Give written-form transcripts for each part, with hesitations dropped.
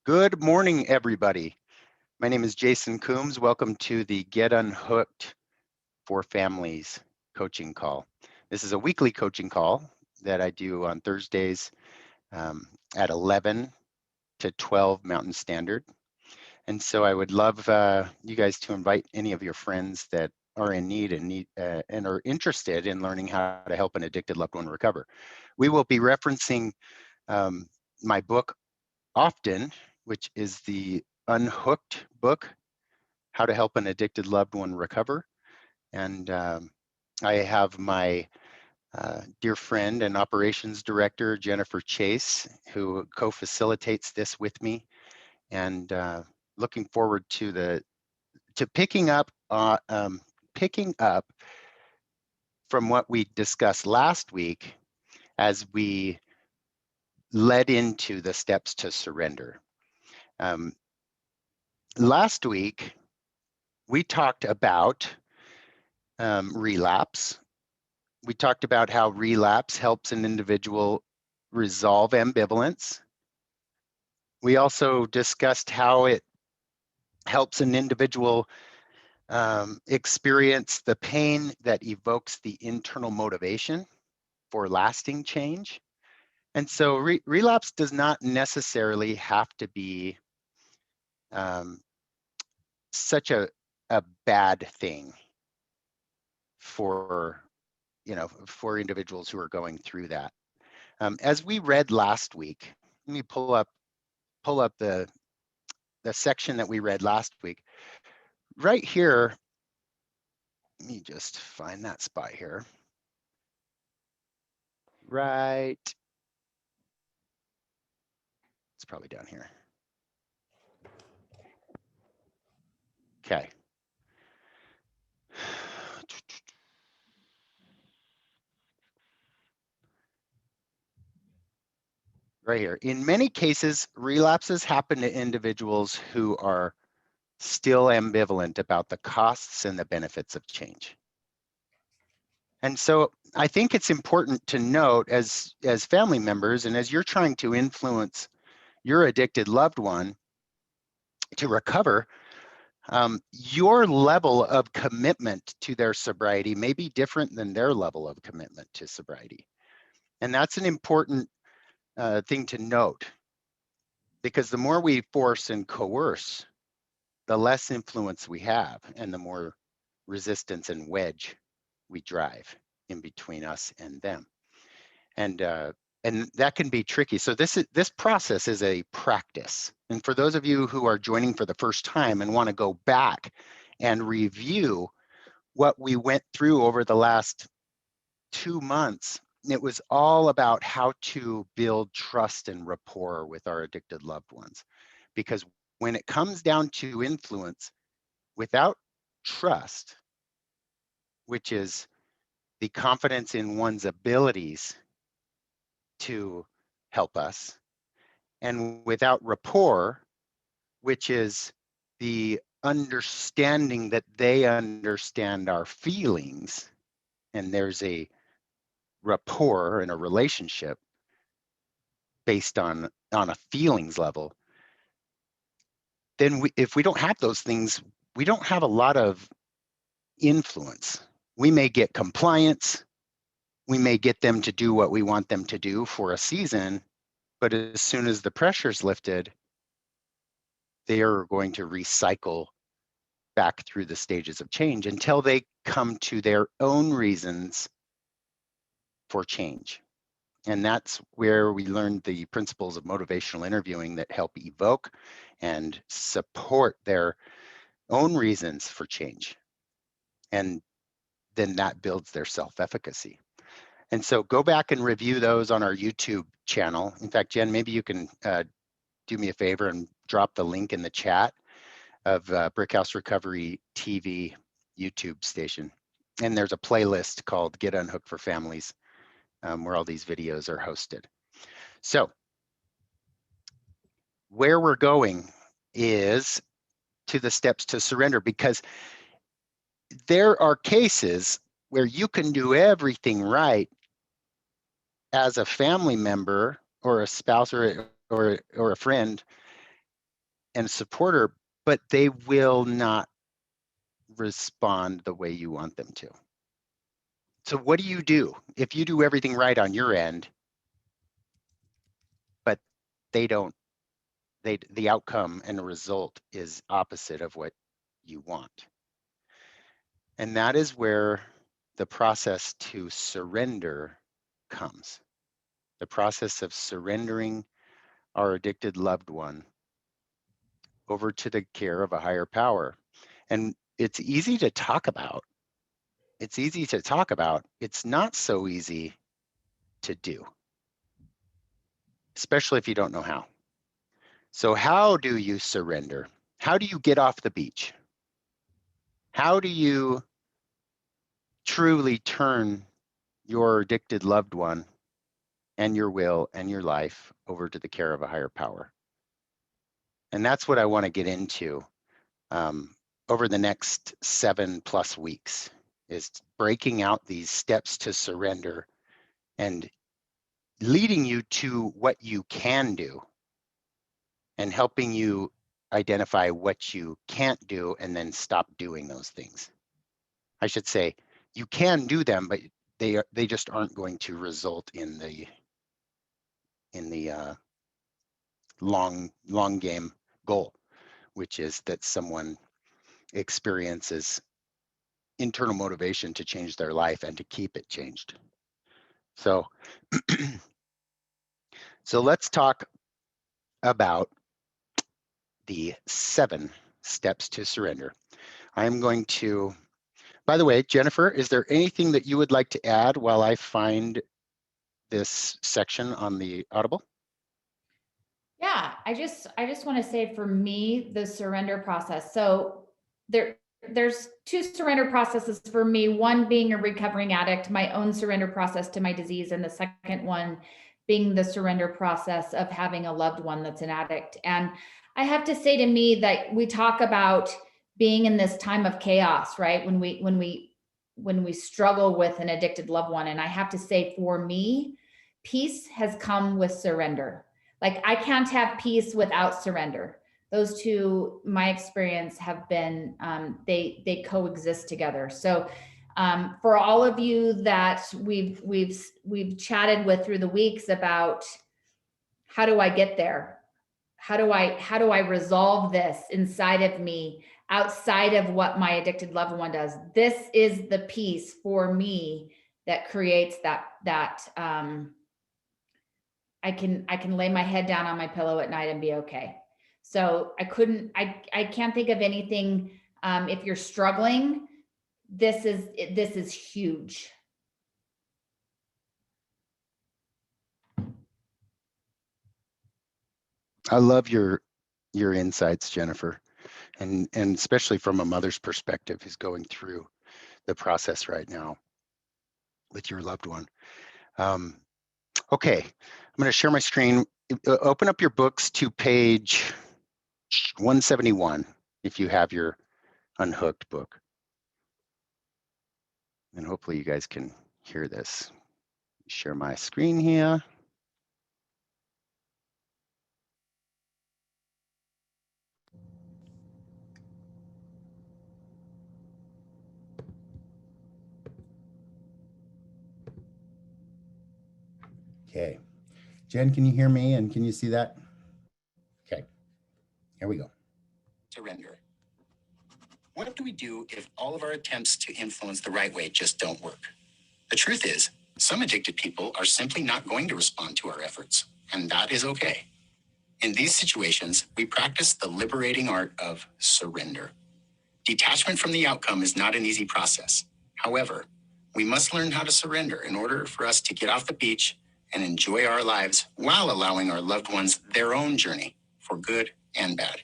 Good morning, everybody. My name is Jason Coombs. Welcome to the Get Unhooked for Families coaching call. This is a weekly coaching call that I do on Thursdays at 11 to 12 Mountain Standard. And so I would love you guys to invite any of your friends that are in need and are interested in learning how to help an addicted loved one recover. We will be referencing my book often, which is the Unhooked book, How to Help an Addicted Loved One Recover. And I have my dear friend and operations director, Jennifer Chase, who co-facilitates this with me. And looking forward to picking up from what we discussed last week as we led into the steps to surrender. Last week, we talked about relapse. We talked about how relapse helps an individual resolve ambivalence. We also discussed how it helps an individual experience the pain that evokes the internal motivation for lasting change. And so relapse does not necessarily have to be such a bad thing for individuals who are going through that. As we read last week, let me pull up the section that we read last week. Right here, let me just find that spot here. Right, it's probably down here. Okay. Right here. In many cases, relapses happen to individuals who are still ambivalent about the costs and the benefits of change. And so I think it's important to note as family members and as you're trying to influence your addicted loved one to recover, your level of commitment to their sobriety may be different than their level of commitment to sobriety. And that's an important thing to note, because the more we force and coerce, the less influence we have and the more resistance and wedge we drive in between us and them. And that can be tricky. So this process is a practice. And for those of you who are joining for the first time and want to go back and review what we went through over the last 2 months, it was all about how to build trust and rapport with our addicted loved ones. Because when it comes down to influence, without trust, which is the confidence in one's abilities to help us, and without rapport, which is the understanding that they understand our feelings, and there's a rapport and a relationship based on a feelings level, then if we don't have those things, we don't have a lot of influence. We may get compliance, we may get them to do what we want them to do for a season, but as soon as the pressure's lifted, they are going to recycle back through the stages of change until they come to their own reasons for change. And that's where we learned the principles of motivational interviewing that help evoke and support their own reasons for change. And then that builds their self-efficacy. And so go back and review those on our YouTube channel. In fact, Jen, maybe you can do me a favor and drop the link in the chat of Brickhouse Recovery TV YouTube station. And there's a playlist called Get Unhooked for Families where all these videos are hosted. So where we're going is to the steps to surrender, because there are cases where you can do everything right as a family member or a spouse or a friend, and supporter, but they will not respond the way you want them to. So what do you do if you do everything right on your end, but they don't, the outcome and the result is opposite of what you want? And that is where the process to surrender comes. The process of surrendering our addicted loved one over to the care of a higher power. And it's easy to talk about. It's easy to talk about. It's not so easy to do, especially if you don't know how. So how do you surrender? How do you get off the beach? How do you truly turn your addicted loved one and your will and your life over to the care of a higher power? And that's what I want to get into over the next 7+ weeks, is breaking out these steps to surrender and leading you to what you can do and helping you identify what you can't do and then stop doing those things. I should say you can do them, but they just aren't going to result in the long game goal, which is that someone experiences internal motivation to change their life and to keep it changed. So, so let's talk about the 7 steps to surrender. I'm going to, by the way, Jennifer, is there anything that you would like to add while I find this section on the Audible? Yeah, I just want to say, for me, the surrender process. So there's 2 surrender processes for me. One being a recovering addict, my own surrender process to my disease, and the second one being the surrender process of having a loved one that's an addict. And I have to say, to me, that we talk about being in this time of chaos, right? When we struggle with an addicted loved one, and I have to say, for me, peace has come with surrender. Like, I can't have peace without surrender. Those two, my experience, have been they coexist together. So for all of you that we've chatted with through the weeks about, how do I get there? How do I resolve this inside of me, outside of what my addicted loved one does? This is the peace for me that creates that I can lay my head down on my pillow at night and be okay. So I can't think of anything. If you're struggling, this is huge. I love your insights, Jennifer, and especially from a mother's perspective who's going through the process right now with your loved one. Okay, I'm going to share my screen. Open up your books to page 171 if you have your Unhooked book. And hopefully you guys can hear this. Share my screen here. Okay. Jen, can you hear me and can you see that? Okay, here we go. Surrender. What do we do if all of our attempts to influence the right way just don't work? The truth is, some addicted people are simply not going to respond to our efforts, and that is okay. In these situations, we practice the liberating art of surrender. Detachment from the outcome is not an easy process. However, we must learn how to surrender in order for us to get off the beach and enjoy our lives while allowing our loved ones their own journey, for good and bad.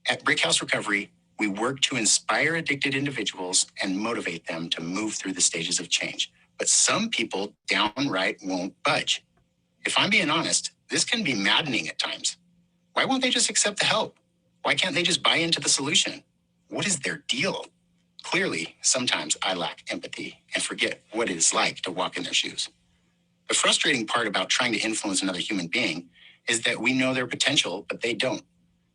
At Brickhouse Recovery, we work to inspire addicted individuals and motivate them to move through the stages of change. But some people downright won't budge. If I'm being honest, this can be maddening at times. Why won't they just accept the help? Why can't they just buy into the solution? What is their deal? Clearly, sometimes I lack empathy and forget what it is like to walk in their shoes. The frustrating part about trying to influence another human being is that we know their potential, but they don't.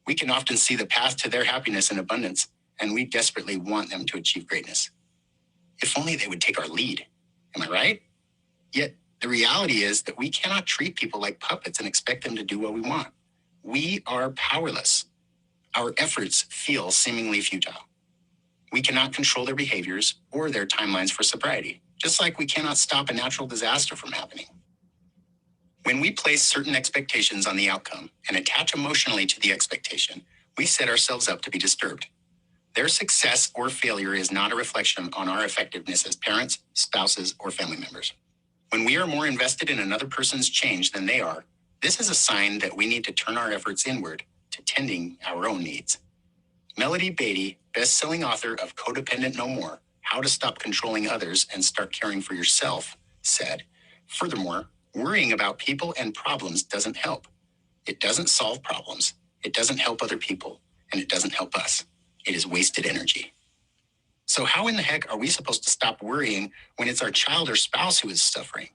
We can often see the path to their happiness and abundance, and we desperately want them to achieve greatness. If only they would take our lead. Am I right? Yet the reality is that we cannot treat people like puppets and expect them to do what we want. We are powerless. Our efforts feel seemingly futile. We cannot control their behaviors or their timelines for sobriety, just like we cannot stop a natural disaster from happening. When we place certain expectations on the outcome and attach emotionally to the expectation, we set ourselves up to be disturbed. Their success or failure is not a reflection on our effectiveness as parents, spouses, or family members. When we are more invested in another person's change than they are, this is a sign that we need to turn our efforts inward to tending our own needs. Melody Beatty, best-selling author of Codependent No More, How to Stop Controlling Others and Start Caring for Yourself, said, furthermore, worrying about people and problems doesn't help. It doesn't solve problems, it doesn't help other people, and it doesn't help us. It is wasted energy. So how in the heck are we supposed to stop worrying when it's our child or spouse who is suffering?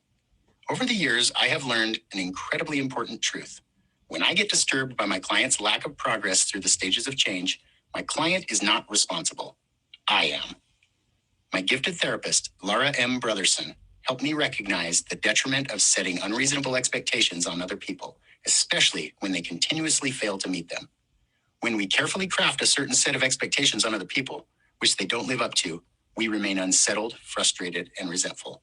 Over the years, I have learned an incredibly important truth. When I get disturbed by my client's lack of progress through the stages of change, my client is not responsible. I am. My gifted therapist, Laura M. Brotherson, helped me recognize the detriment of setting unreasonable expectations on other people, especially when they continuously fail to meet them. When we carefully craft a certain set of expectations on other people, which they don't live up to, we remain unsettled, frustrated, and resentful.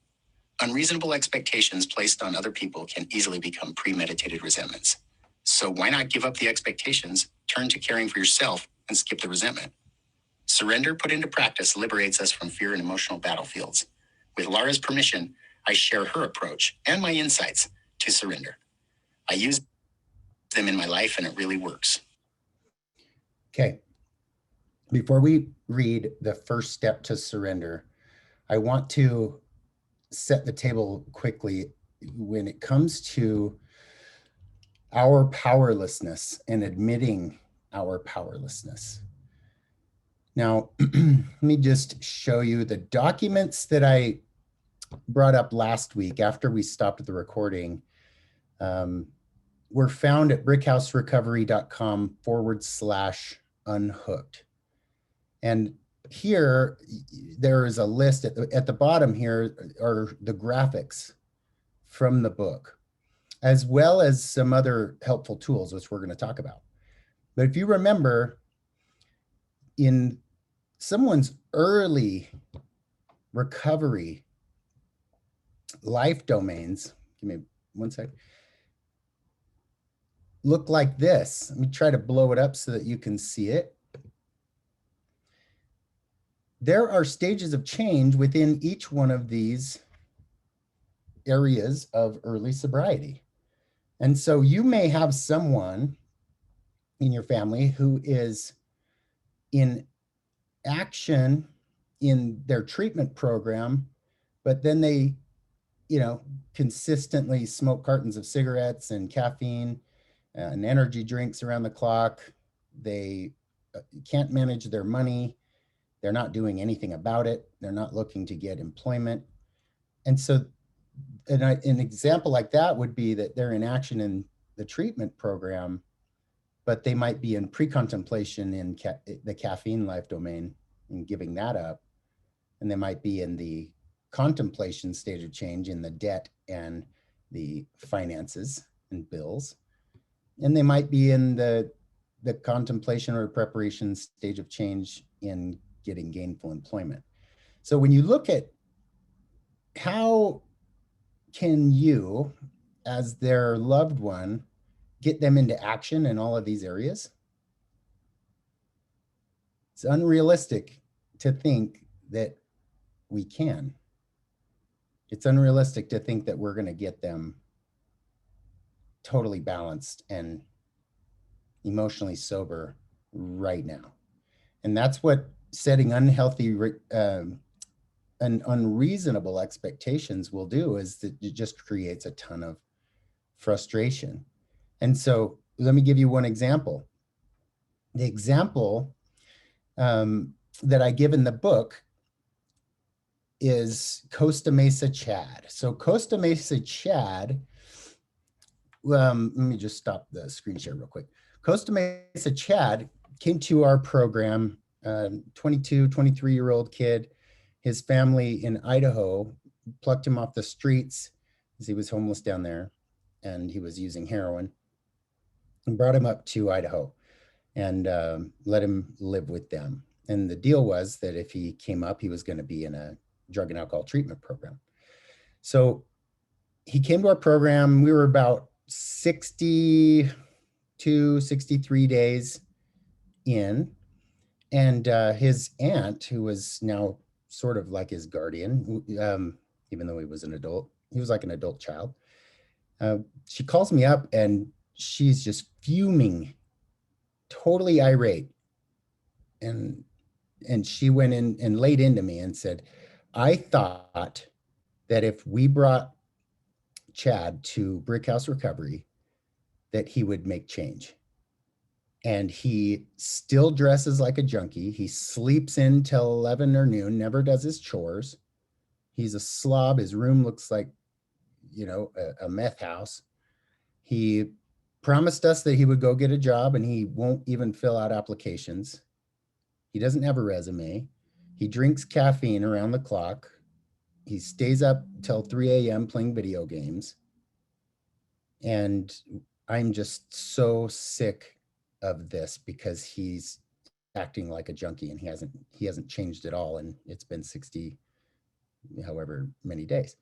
Unreasonable expectations placed on other people can easily become premeditated resentments. So why not give up the expectations, turn to caring for yourself, and skip the resentment? Surrender put into practice liberates us from fear and emotional battlefields. With Laura's permission, I share her approach and my insights to surrender. I use them in my life and it really works. Okay. Before we read the first step to surrender, I want to set the table quickly when it comes to our powerlessness and admitting our powerlessness. Now, let me just show you the documents that I brought up last week after we stopped the recording. Were found at brickhouserecovery.com/unhooked. And here, there is a list at the bottom here are the graphics from the book, as well as some other helpful tools, which we're going to talk about. But if you remember, in someone's early recovery life domains, give me one sec, look like this. Let me try to blow it up so that you can see it. There are stages of change within each one of these areas of early sobriety. And so you may have someone in your family who is in action in their treatment program, but then they, consistently smoke cartons of cigarettes and caffeine and energy drinks around the clock. They can't manage their money. They're not doing anything about it. They're not looking to get employment. And so an example like that would be that they're in action in the treatment program, but they might be in pre-contemplation in the caffeine life domain and giving that up. And they might be in the contemplation stage of change in the debt and the finances and bills. And they might be in the contemplation or preparation stage of change in getting gainful employment. So when you look at how can you, as their loved one, get them into action in all of these areas, it's unrealistic to think that we can. It's unrealistic to think that we're going to get them totally balanced and emotionally sober right now. And that's what setting unhealthy and unreasonable expectations will do, is that it just creates a ton of frustration. And so let me give you one example. The example that I give in the book is Costa Mesa Chad. So Costa Mesa Chad, let me just stop the screen share real quick. Costa Mesa Chad came to our program, 22, 23-year-old kid. His family in Idaho plucked him off the streets as he was homeless down there, and he was using heroin, and brought him up to Idaho and let him live with them. And the deal was that if he came up, he was going to be in a drug and alcohol treatment program. So he came to our program. We were about 62, 63 days in. And his aunt, who was now sort of like his guardian, even though he was an adult, he was like an adult child. She calls me up and she's just fuming, totally irate. And she went in and laid into me and said, I thought that if we brought Chad to Brick House Recovery, that he would make change. And he still dresses like a junkie. He sleeps in till 11 or noon, never does his chores. He's a slob. His room looks like, a meth house. He promised us that he would go get a job and he won't even fill out applications. He doesn't have a resume. He drinks caffeine around the clock. He stays up till 3 a.m. playing video games. And I'm just so sick of this because he's acting like a junkie and he hasn't changed at all. And it's been 60, however many days.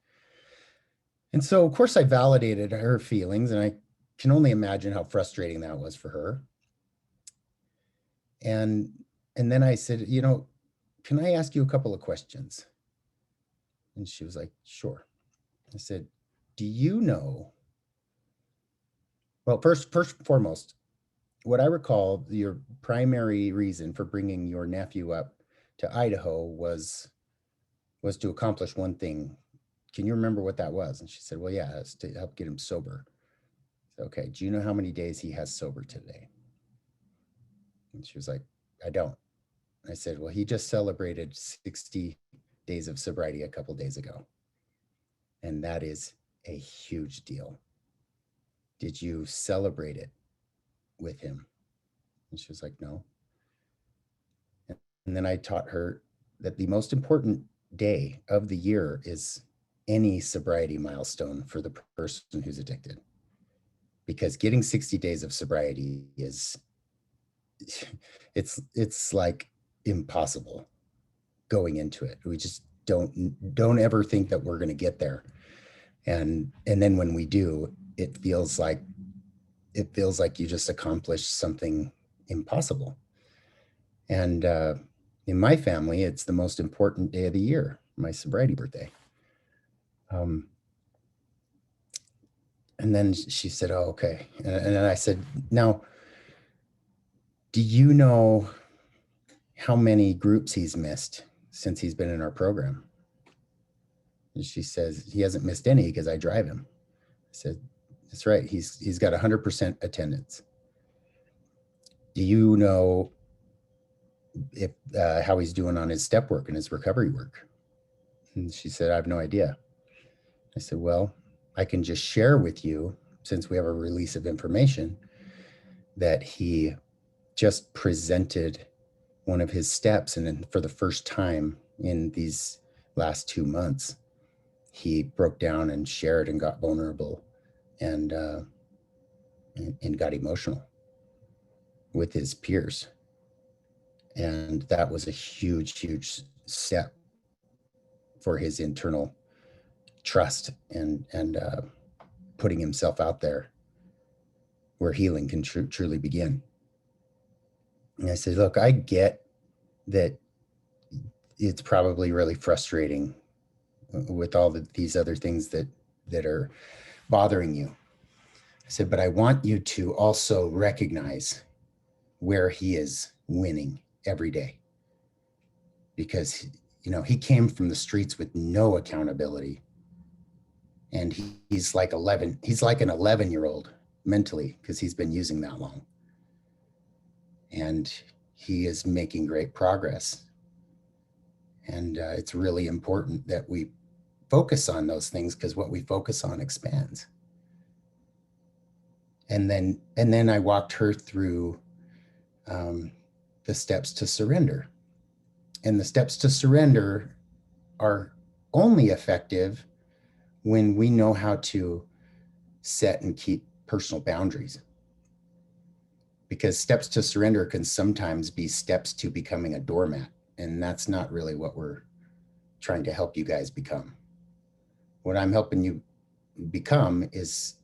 And so of course I validated her feelings, and I can only imagine how frustrating that was for her. And then I said, can I ask you a couple of questions? And she was like, sure. I said, do you know, well, first and foremost, what I recall, your primary reason for bringing your nephew up to Idaho was to accomplish one thing. Can you remember what that was? And she said, well, yeah, it's to help get him sober. I said, okay, do you know how many days he has sober today? And she was like, I don't. I said, well, he just celebrated 60 days of sobriety a couple days ago. And that is a huge deal. Did you celebrate it with him? And she was like, no. And then I taught her that the most important day of the year is any sobriety milestone for the person who's addicted. Because getting 60 days of sobriety is, it's like impossible going into it. We just don't ever think that we're going to get there. And then when we do, it feels like you just accomplished something impossible. And in my family, it's the most important day of the year, my sobriety birthday. And then she said, oh, okay. And then I said, now, do you know how many groups he's missed since he's been in our program? And she says, he hasn't missed any because I drive him. I said, that's right. He's got 100% attendance. Do you know if how he's doing on his step work and his recovery work? And she said, I have no idea. I said, well, I can just share with you, since we have a release of information, that he just presented one of his steps. And then for the first time in these last 2 months, he broke down and shared and got vulnerable and got emotional with his peers. And that was a huge step for his internal trust and putting himself out there where healing can truly begin. And I said, look, I get that it's probably really frustrating with all these other things that are bothering you. I said, but I want you to also recognize where he is winning every day. Because, he came from the streets with no accountability. And he's like an 11-year-old mentally, because he's been using that long. And he is making great progress. And it's really important that we focus on those things, because what we focus on expands. And then I walked her through the steps to surrender. And the steps to surrender are only effective when we know how to set and keep personal boundaries. Because steps to surrender can sometimes be steps to becoming a doormat. And that's not really what we're trying to help you guys become. What I'm helping you become is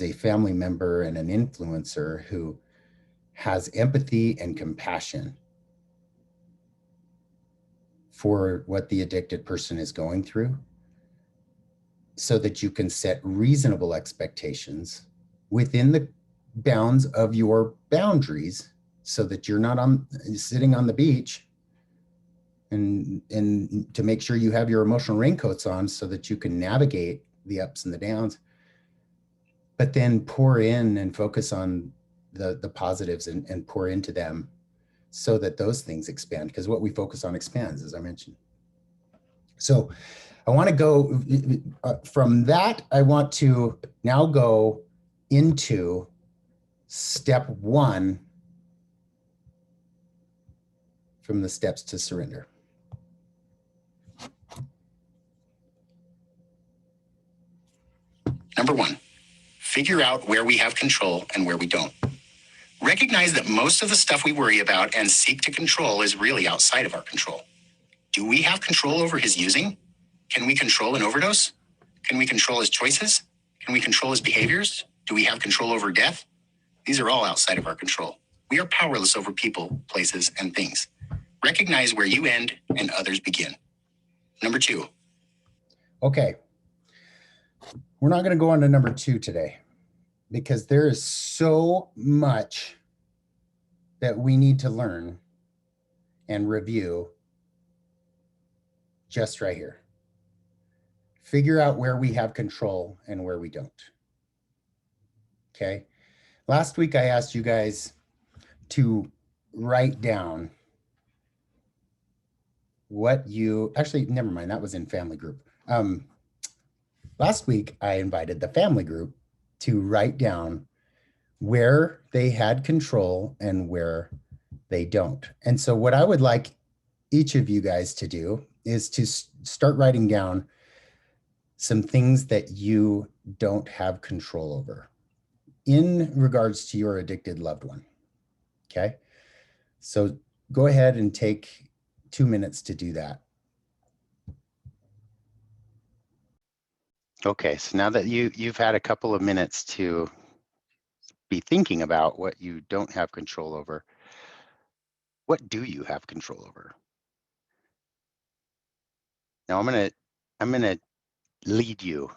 a family member and an influencer who has empathy and compassion for what the addicted person is going through, so that you can set reasonable expectations within the bounds of your boundaries, so that you're not sitting on the beach, and to make sure you have your emotional raincoats on so that you can navigate the ups and the downs, but then pour in and focus on the positives and pour into them so that those things expand, because what we focus on expands, as I mentioned. So I want to go from that. I want to now go into step 1 from the steps to surrender. Number 1, figure out where we have control and where we don't. Recognize that most of the stuff we worry about and seek to control is really outside of our control. Do we have control over his using? Can we control an overdose? Can we control his choices? Can we control his behaviors? Do we have control over death? These are all outside of our control. We are powerless over people, places, and things. Recognize where you end and others begin. Number 2. Okay. We're not going to go on to number 2 today, because there is so much that we need to learn and review just right here. Figure out where we have control and where we don't. Okay. Last week, I asked you guys to write down actually, never mind, that was in family group. Last week, I invited the family group to write down where they had control and where they don't. And so what I would like each of you guys to do is to start writing down some things that you don't have control over in regards to your addicted loved one. Okay. So go ahead and take 2 minutes to do that. Okay, so now that you've had a couple of minutes to be thinking about what you don't have control over, what do you have control over? Now I'm gonna lead you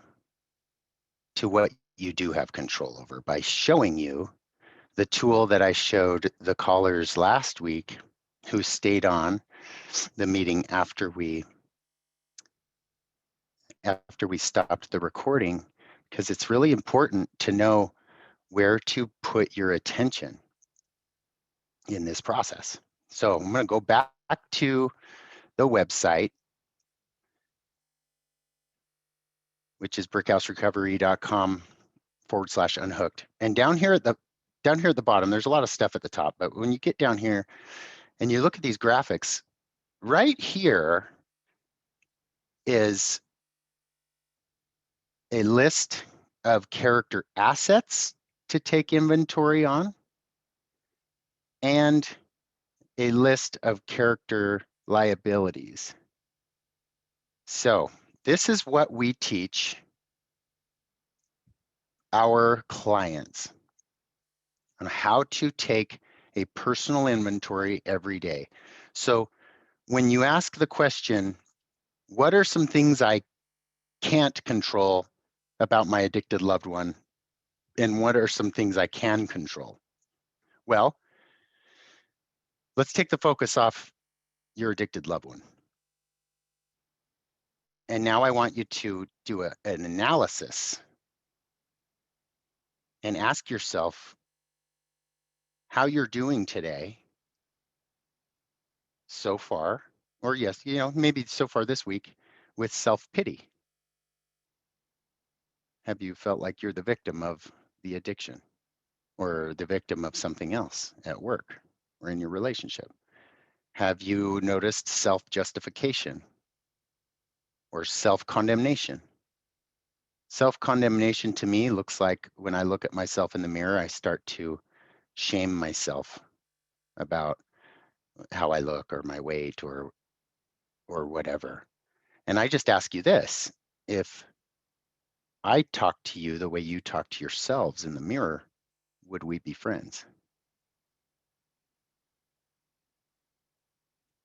to what you do have control over by showing you the tool that I showed the callers last week who stayed on the meeting after we stopped the recording, because it's really important to know where to put your attention in this process. So I'm going to go back to the website, which is brickhouserecovery.com/unhooked. And down here at the bottom, there's a lot of stuff at the top, but when you get down here and you look at these graphics, right here is a list of character assets to take inventory on, and a list of character liabilities. So this is what we teach our clients on how to take a personal inventory every day. So when you ask the question, what are some things I can't control about my addicted loved one, and what are some things I can control? Well, let's take the focus off your addicted loved one. And now I want you to do an analysis and ask yourself how you're doing today so far, or yes, maybe so far this week, with self-pity. Have you felt like you're the victim of the addiction? or the victim of something else at work or in your relationship? Have you noticed self-justification or self-condemnation? Self-condemnation to me looks like when I look at myself in the mirror, I start to shame myself about how I look or my weight or whatever. And I just ask you this, if I talk to you the way you talk to yourselves in the mirror, would we be friends?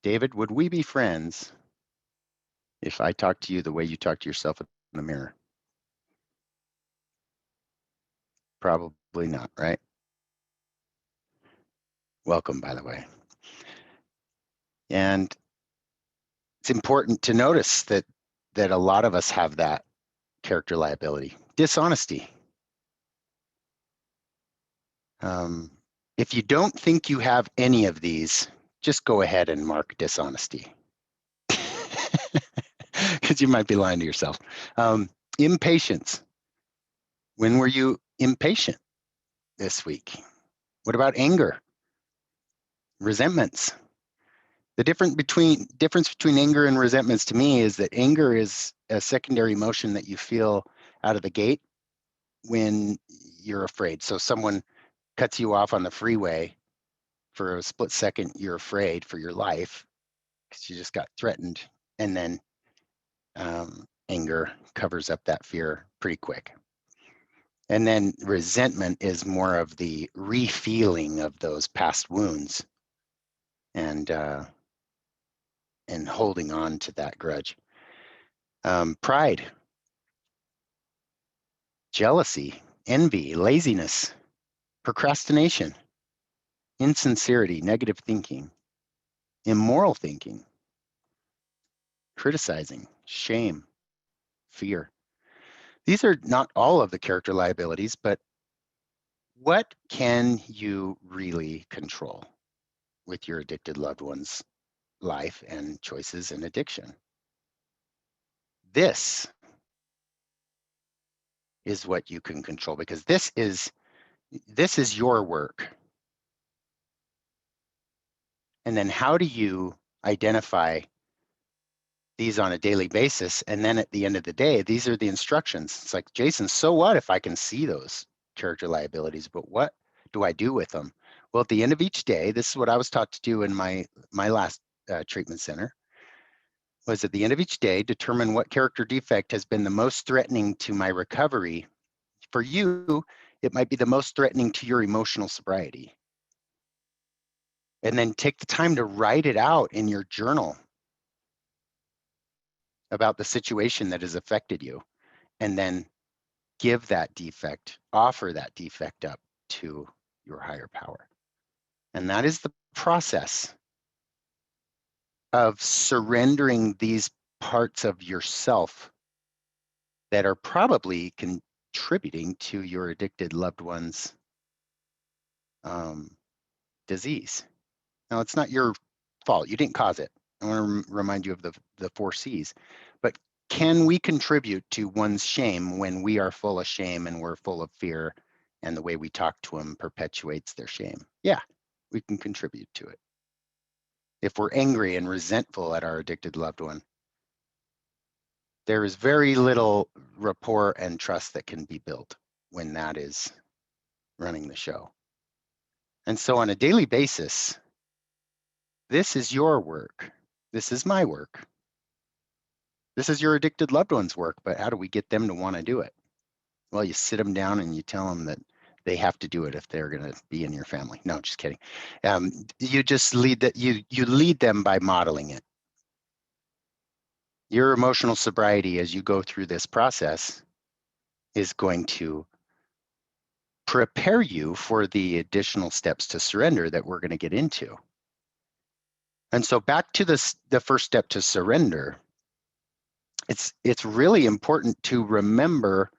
David, would we be friends if I talk to you the way you talk to yourself in the mirror? Probably not, right? Welcome, by the way. And it's important to notice that a lot of us have that character liability. Dishonesty. If you don't think you have any of these, just go ahead and mark dishonesty. Because you might be lying to yourself. Impatience. When were you impatient this week? What about anger? Resentments. The difference between anger and resentments to me is that anger is a secondary emotion that you feel out of the gate when you're afraid. So someone cuts you off on the freeway for a split second, you're afraid for your life because you just got threatened, and then anger covers up that fear pretty quick. And then resentment is more of the refeeling of those past wounds and holding on to that grudge. Pride, jealousy, envy, laziness, procrastination, insincerity, negative thinking, immoral thinking, criticizing, shame, fear. These are not all of the character liabilities, but what can you really control with your addicted loved one's life and choices and addiction? This is what you can control, because this is your work. And then how do you identify these on a daily basis? And then at the end of the day, these are the instructions. It's like, Jason, so what if I can see those character liabilities, but what do I do with them? Well, at the end of each day, this is what I was taught to do in my last treatment center, was at the end of each day, determine what character defect has been the most threatening to my recovery. For you, it might be the most threatening to your emotional sobriety. And then take the time to write it out in your journal about the situation that has affected you, and then give that defect, offer that defect up to your higher power. And that is the process of surrendering these parts of yourself that are probably contributing to your addicted loved one's disease. Now, it's not your fault. You didn't cause it. I want to remind you of the 4 C's. But can we contribute to one's shame when we are full of shame and we're full of fear, and the way we talk to them perpetuates their shame? Yeah, we can contribute to it. If we're angry and resentful at our addicted loved one, there is very little rapport and trust that can be built when that is running the show. And so on a daily basis, this is your work. This is my work. This is your addicted loved one's work, but how do we get them to want to do it? Well, you sit them down and you tell them that they have to do it if they're going to be in your family. No, just kidding. You just lead that. You lead them by modeling it. Your emotional sobriety as you go through this process is going to prepare you for the additional steps to surrender that we're going to get into. And so back to the first step to surrender, it's really important to remember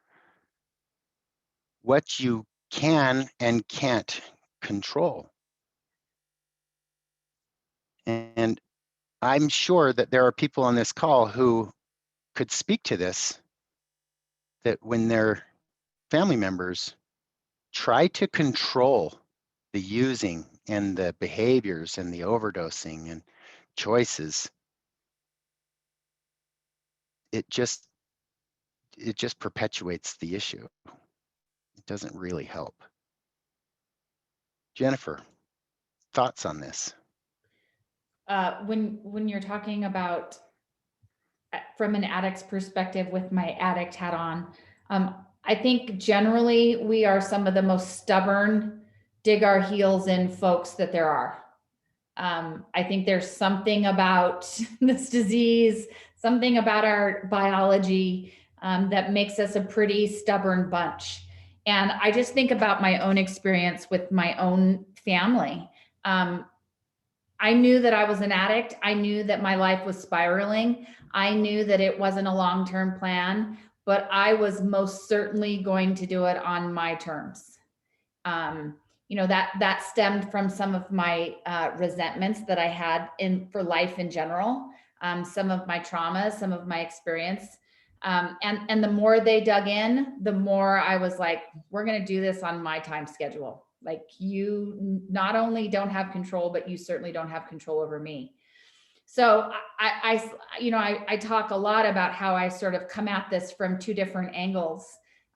what you can and can't control. And I'm sure that there are people on this call who could speak to this, that when their family members try to control the using and the behaviors and the overdosing and choices, it just perpetuates the issue. It doesn't really help. Jennifer, thoughts on this? When you're talking about from an addict's perspective with my addict hat on, I think generally we are some of the most stubborn, dig our heels in folks that there are. I think there's something about this disease, something about our biology that makes us a pretty stubborn bunch. And I just think about my own experience with my own family. I knew that I was an addict. I knew that my life was spiraling. I knew that it wasn't a long-term plan, but I was most certainly going to do it on my terms. That stemmed from some of my resentments that I had for life in general, some of my traumas, some of my experience. And the more they dug in, the more I was like, we're going to do this on my time schedule. Like, you not only don't have control, but you certainly don't have control over me. So I talk a lot about how I sort of come at this from two different angles.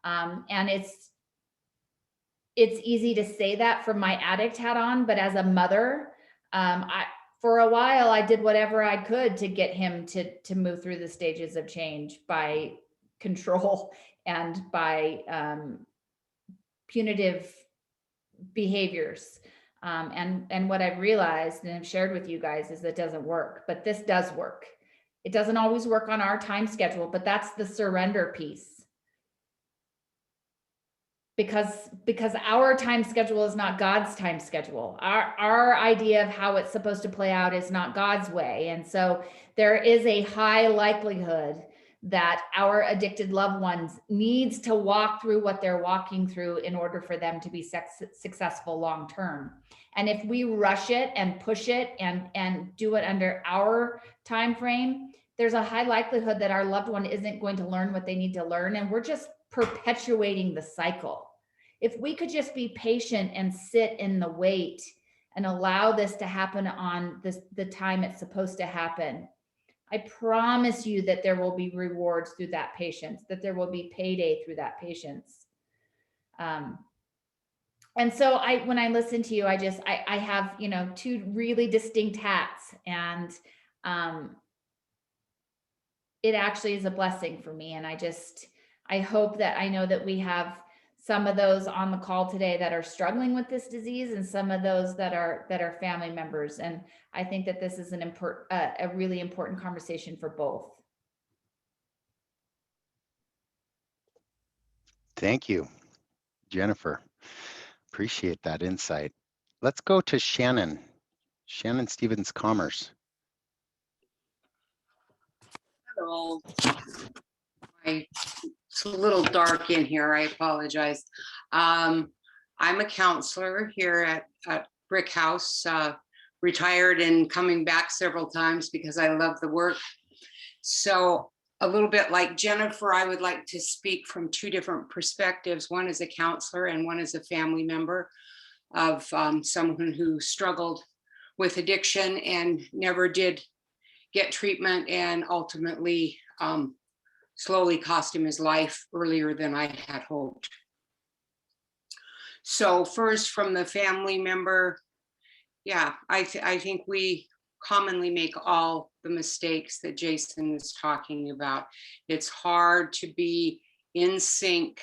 And it's easy to say that from my addict hat on, but as a mother, for a while, I did whatever I could to get him to move through the stages of change by control and by punitive behaviors. And what I've realized and have shared with you guys is that it doesn't work, but this does work. It doesn't always work on our time schedule, but that's the surrender piece. Because our time schedule is not God's time schedule. Our idea of how it's supposed to play out is not God's way. And so there is a high likelihood that our addicted loved ones needs to walk through what they're walking through in order for them to be successful long term. And if we rush it and push it and do it under our time frame, there's a high likelihood that our loved one isn't going to learn what they need to learn, and we're just perpetuating the cycle. If we could just be patient and sit in the wait and allow this to happen on the time it's supposed to happen, I promise you that there will be rewards through that patience, that there will be payday through that patience. And so when I listen to you, I have, two really distinct hats, and it actually is a blessing for me. And I hope that I know that we have some of those on the call today that are struggling with this disease, and some of those that are family members. And I think that this is a really important conversation for both. Thank you, Jennifer. Appreciate that insight. Let's go to Shannon. Shannon Stevens Commerce. Hello. It's a little dark in here. I apologize. I'm a counselor here at Brick House, retired and coming back several times because I love the work. So a little bit like Jennifer, I would like to speak from two different perspectives. One as a counselor and one as a family member of someone who struggled with addiction and never did get treatment, and ultimately slowly cost him his life earlier than I had hoped. So first, from the family member, yeah, I think we commonly make all the mistakes that Jason is talking about. It's hard to be in sync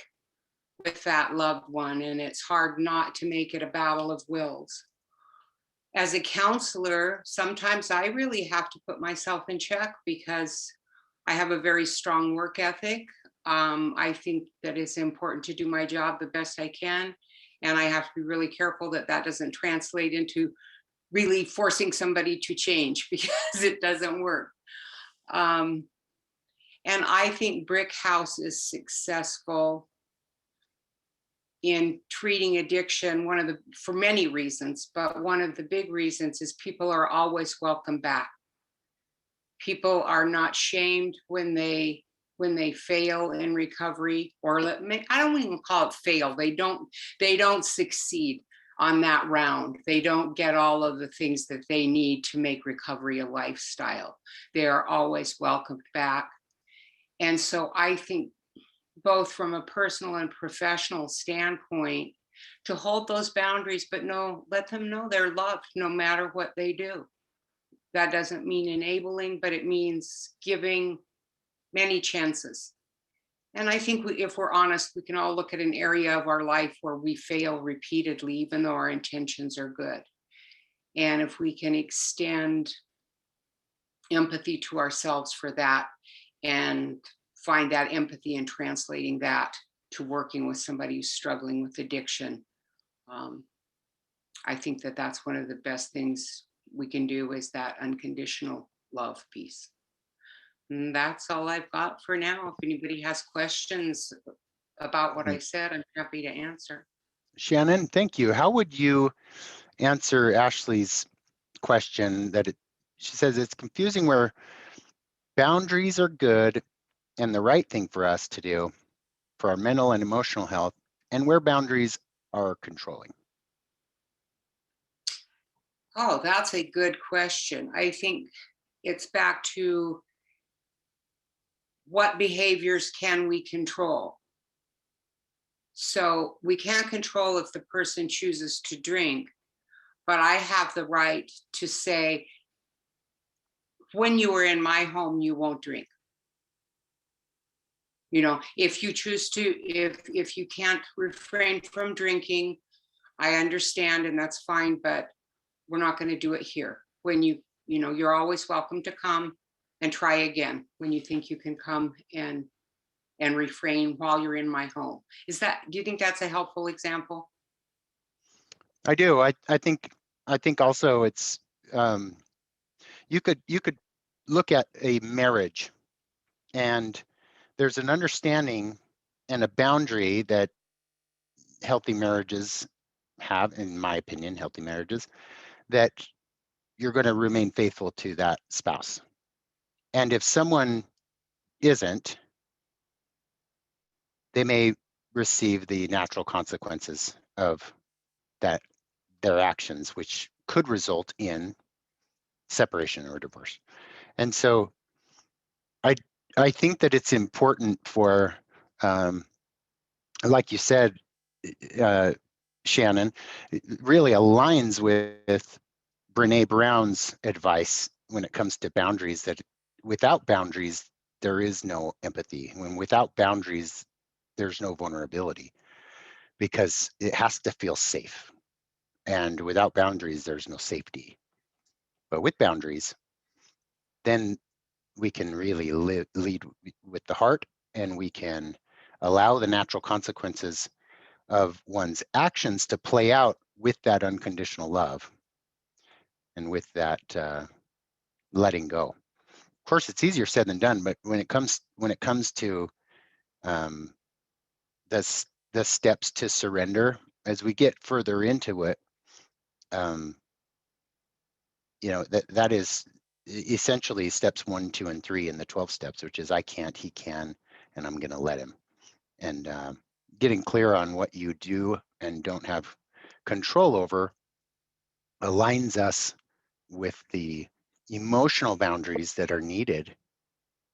with that loved one, and it's hard not to make it a battle of wills. As a counselor, sometimes I really have to put myself in check because I have a very strong work ethic. I think that it's important to do my job the best I can, and I have to be really careful that that doesn't translate into really forcing somebody to change, because it doesn't work. And I think Brick House is successful in treating addiction, for many reasons, but one of the big reasons is people are always welcome back. People are not shamed when they when they fail in recovery, or I don't even call it fail. They don't succeed on that round. They don't get all of the things that they need to make recovery a lifestyle. They are always welcomed back. And so I think both from a personal and professional standpoint, to hold those boundaries, but let them know they're loved no matter what they do. That doesn't mean enabling, but it means giving many chances. And I think if we're honest, we can all look at an area of our life where we fail repeatedly, even though our intentions are good. And if we can extend empathy to ourselves for that and find that empathy and translating that to working with somebody who's struggling with addiction, I think that that's one of the best things we can do, is that unconditional love piece. And that's all I've got for now. If anybody has questions about what I said, I'm happy to answer. Shannon, thank you. How would you answer Ashley's question she says it's confusing where boundaries are good and the right thing for us to do for our mental and emotional health, and where boundaries are controlling? Oh, that's a good question. I think it's back to what behaviors can we control? So we can't control if the person chooses to drink, but I have the right to say, when you are in my home, you won't drink. If you choose to, if you can't refrain from drinking, I understand, and that's fine, but we're not going to do it here. When you're always welcome to come and try again when you think you can come and refrain while you're in my home. Do you think that's a helpful example? I do. I think also it's you could look at a marriage, and there's an understanding and a boundary that healthy marriages have, in my opinion, healthy marriages, that you're going to remain faithful to that spouse. And if someone isn't, they may receive the natural consequences of their actions, which could result in separation or divorce. And so I think that it's important for, like you said, Shannon, it really aligns with Brene Brown's advice when it comes to boundaries, that without boundaries, there is no empathy. When without boundaries, there's no vulnerability, because it has to feel safe. And without boundaries, there's no safety. But with boundaries, then we can really lead with the heart, and we can allow the natural consequences of one's actions to play out with that unconditional love and with that letting go. Of course, it's easier said than done, but when it comes to the steps to surrender, as we get further into it, that is essentially steps 1, 2, and 3 in the 12 steps, which is I can't, he can, and I'm going to let him. And getting clear on what you do and don't have control over aligns us with the emotional boundaries that are needed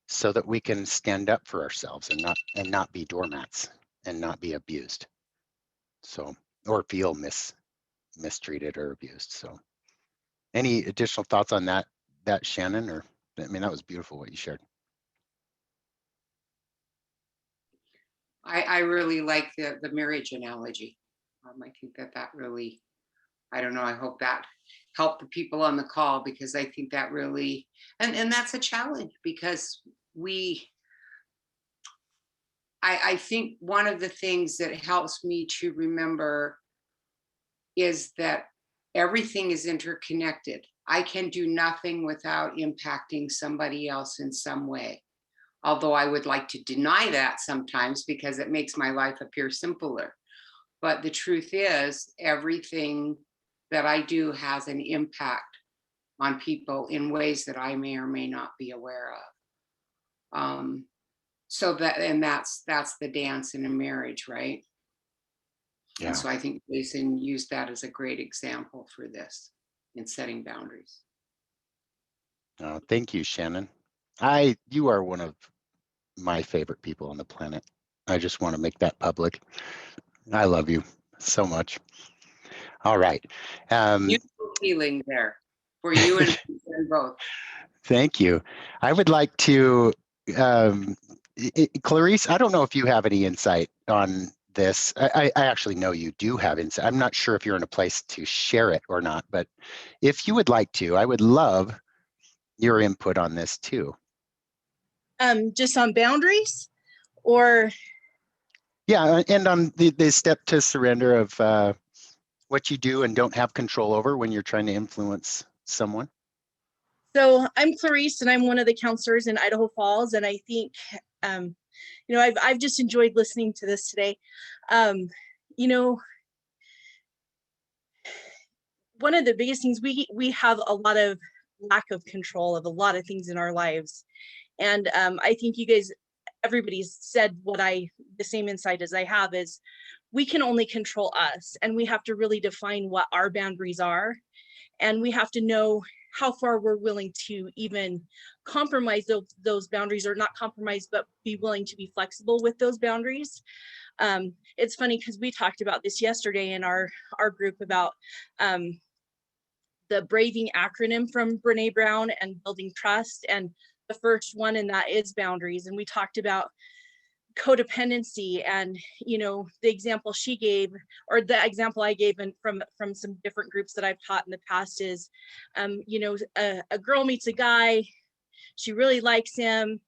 so that we can stand up for ourselves and not be doormats and not be abused. So, or feel mistreated or abused. So any additional thoughts on that Shannon? Or, I mean, that was beautiful what you shared. I really like the marriage analogy. I think that really, I don't know, I hope that helped the people on the call, because I think that really, and that's a challenge, because I think one of the things that helps me to remember is that everything is interconnected. I can do nothing without impacting somebody else in some way. Although I would like to deny that sometimes, because it makes my life appear simpler. But the truth is, everything that I do has an impact on people in ways that I may or may not be aware of. So that, and that's the dance in a marriage, right? Yeah. And so I think Jason used that as a great example for this in setting boundaries. Oh, thank you, Shannon. You are one of my favorite people on the planet. I just want to make that public. I love you so much. All right. Beautiful feeling there for you and both. Thank you. I would like to, Clarice, I don't know if you have any insight on this. I actually know you do have insight. I'm not sure if you're in a place to share it or not, but if you would like to, I would love your input on this too. Just on boundaries, or Yeah, and on the step to surrender of what you do and don't have control over when you're trying to influence someone. so I'm Clarice, and I'm one of the counselors in Idaho Falls, and I think you know, I've just enjoyed listening to this today. You know, one of the biggest things, we have a lot of lack of control of a lot of things in our lives, and I think you guys, everybody's said the same insight as I have is we can only control us, and we have to really define what our boundaries are, and we have to know how far we're willing to even compromise those boundaries, or not compromise, but be willing to be flexible with those boundaries. It's funny because we talked about this yesterday in our group about the braving acronym from Brene Brown and building trust, and the first one in that is boundaries. And we talked about codependency, and you know, the example she gave, or the example I gave from some different groups that I've taught in the past is you know, a girl meets a guy, she really likes him,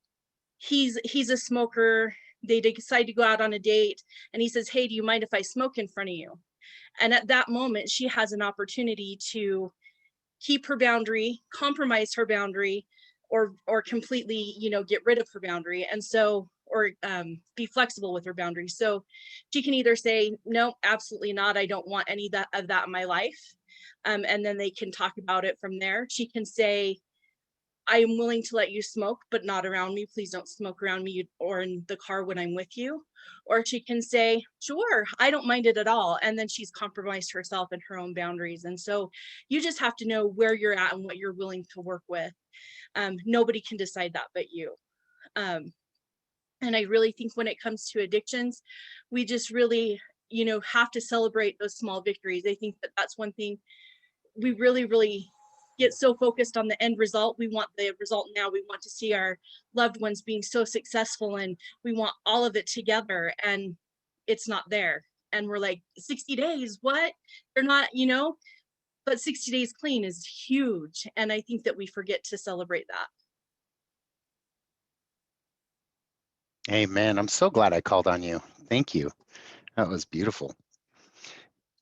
he's a smoker, they decide to go out on a date, and he says, hey, do you mind if I smoke in front of you? And at that moment she has an opportunity to keep her boundary, compromise her boundary, or completely, you know, get rid of her boundary. And so, or be flexible with her boundaries. So she can either say, no, absolutely not, I don't want any of that in my life. And then they can talk about it from there. She can say, I am willing to let you smoke, but not around me. Please don't smoke around me or in the car when I'm with you. Or she can say, sure, I don't mind it at all. And then she's compromised herself and her own boundaries. And so you just have to know where you're at and what you're willing to work with. Nobody can decide that but you. And I really think when it comes to addictions, we just really, you know, have to celebrate those small victories. I think that that's one thing we really get so focused on the end result. We want the result now. We want to see our loved ones being so successful, and we want all of it together, and it's not there. And we're like, 60 days, what? They're not, you know, but 60 days clean is huge. And I think that we forget to celebrate that. Amen. I'm so glad I called on you. Thank you. That was beautiful.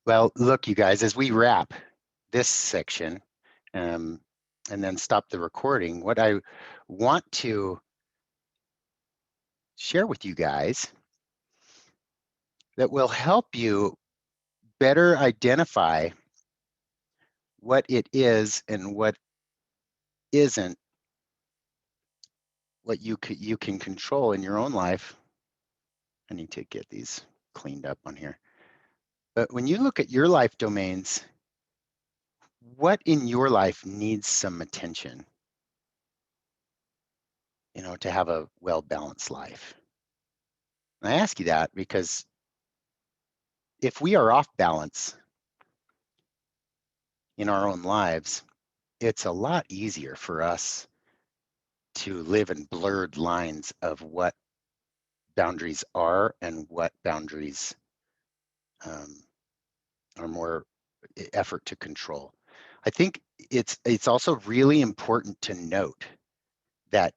Well, look, you guys, as we wrap this section and then stop the recording, what I want to share with you guys that will help you better identify what it is and what isn't, what you can control in your own life. I need to get these cleaned up on here. But when you look at your life domains, what in your life needs some attention, you know, to have a well-balanced life? And I ask you that because if we are off balance in our own lives, it's a lot easier for us to live in blurred lines of what boundaries are and what boundaries are more effort to control. I think it's also really important to note that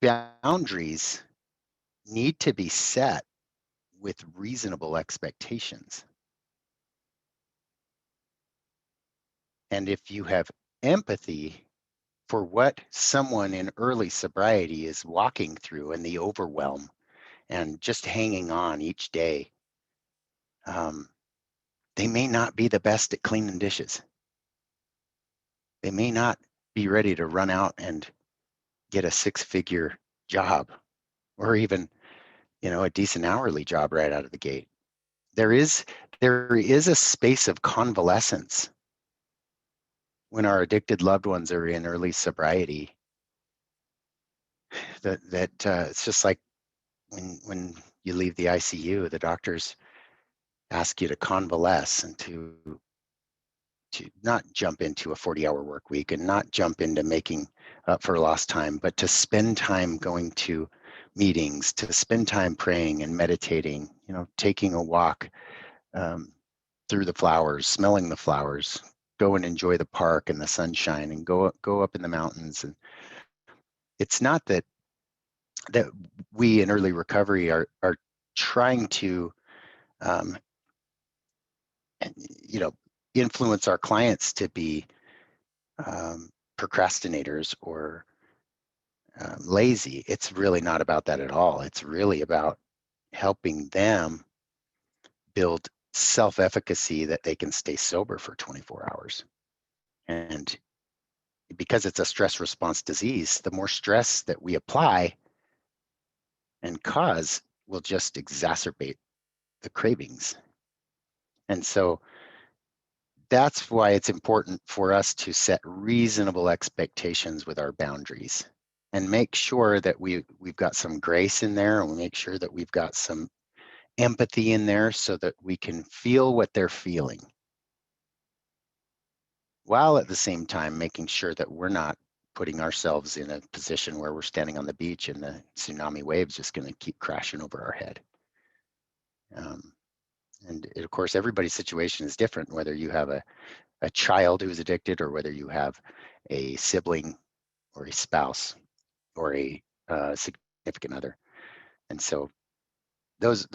boundaries need to be set with reasonable expectations. And if you have empathy for what someone in early sobriety is walking through and the overwhelm and just hanging on each day, they may not be the best at cleaning dishes. They may not be ready to run out and get a 6-figure job or even, a decent hourly job right out of the gate. There is a space of convalescence when our addicted loved ones are in early sobriety. That it's just like when you leave the ICU, the doctors ask you to convalesce and to not jump into a 40-hour work week and not jump into making up for lost time, but to spend time going to meetings, to spend time praying and meditating, taking a walk through the flowers, smelling the flowers, go and enjoy the park and the sunshine, and go up in the mountains. And it's not that we in early recovery are trying to influence our clients to be procrastinators or lazy. It's really not about that at all. It's really about helping them build self-efficacy that they can stay sober for 24 hours. And because it's a stress response disease, the more stress that we apply and cause will just exacerbate the cravings. And so that's why it's important for us to set reasonable expectations with our boundaries and make sure that we've got some grace in there, and we make sure that we've got some empathy in there so that we can feel what they're feeling, while at the same time making sure that we're not putting ourselves in a position where we're standing on the beach and the tsunami waves just going to keep crashing over our head. And of course, everybody's situation is different, whether you have a child who's addicted or whether you have a sibling or a spouse or a significant other. And so that's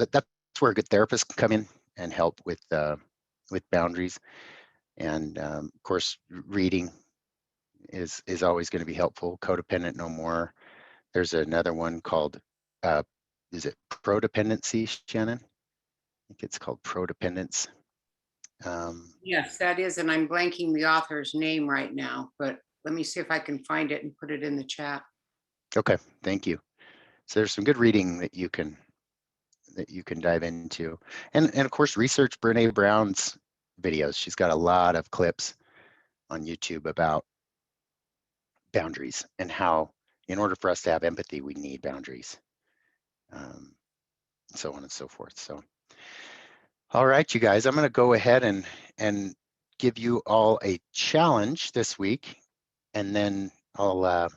where a good therapist can come in and help with boundaries. And of course, reading is always going to be helpful. Codependent No More. There's another one called, is it Prodependency, Shannon? I think it's called Prodependence. Yes, that is, and I'm blanking the author's name right now, but let me see if I can find it and put it in the chat. Okay, thank you. So there's some good reading that you can dive into, and of course, research Brene Brown's videos. She's got a lot of clips on YouTube about boundaries and how, in order for us to have empathy, we need boundaries, so on and so forth. So, all right, you guys, I'm going to go ahead and give you all a challenge this week, and then I'll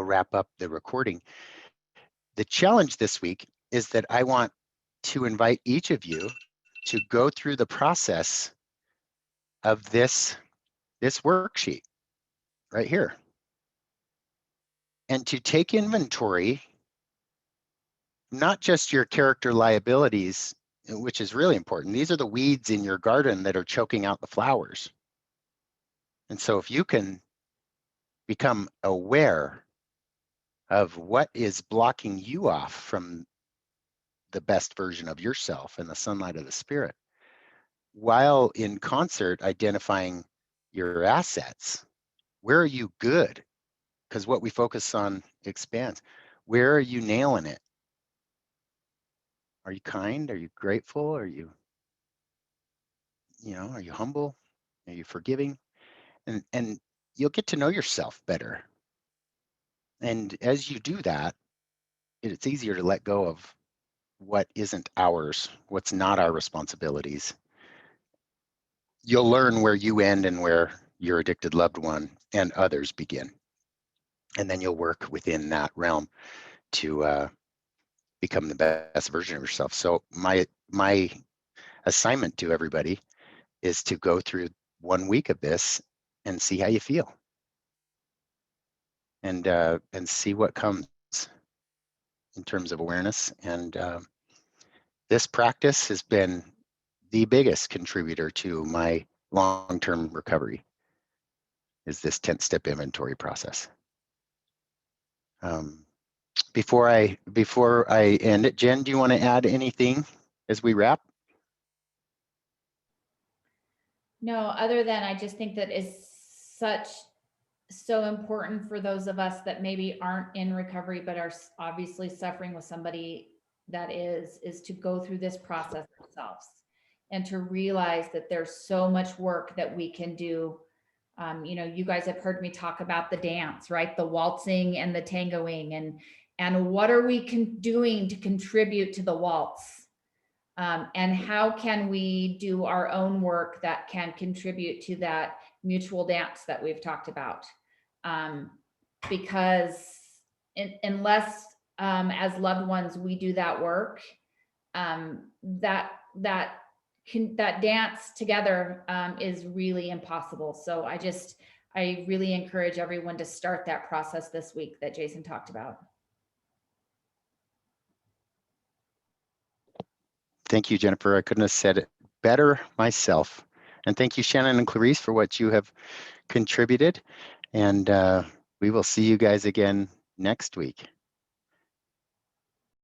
wrap up the recording. The challenge this week is that I want to invite each of you to go through the process of this worksheet right here, and to take inventory, not just your character liabilities, which is really important. These are the weeds in your garden that are choking out the flowers. And so if you can become aware of what is blocking you off from the best version of yourself and the sunlight of the spirit, while in concert identifying your assets, where are you good? Because what we focus on expands. Where are you nailing it? Are you kind? Are you grateful? Are you humble? Are you forgiving? And you'll get to know yourself better. And as you do that, it's easier to let go of what isn't ours, what's not our responsibilities. You'll learn where you end and where your addicted loved one and others begin. And then you'll work within that realm to become the best version of yourself. So my assignment to everybody is to go through 1 week of this and see how you feel, and see what comes in terms of awareness. And this practice has been the biggest contributor to my long-term recovery, is this 10-step inventory process. Before I end it, Jen, do you want to add anything as we wrap? No, other than I just think that is so important for those of us that maybe aren't in recovery, but are obviously suffering with somebody that is to go through this process ourselves and to realize that there's so much work that we can do. You know, you guys have heard me talk about the dance, right? The waltzing and the tangoing, and what are we doing to contribute to the waltz? And how can we do our own work that can contribute to that mutual dance that we've talked about? Because unless as loved ones we do that work, that dance together is really impossible. So I really encourage everyone to start that process this week that Jason talked about. Thank you, Jennifer. I couldn't have said it better myself. And thank you, Shannon and Clarice, for what you have contributed. And we will see you guys again next week.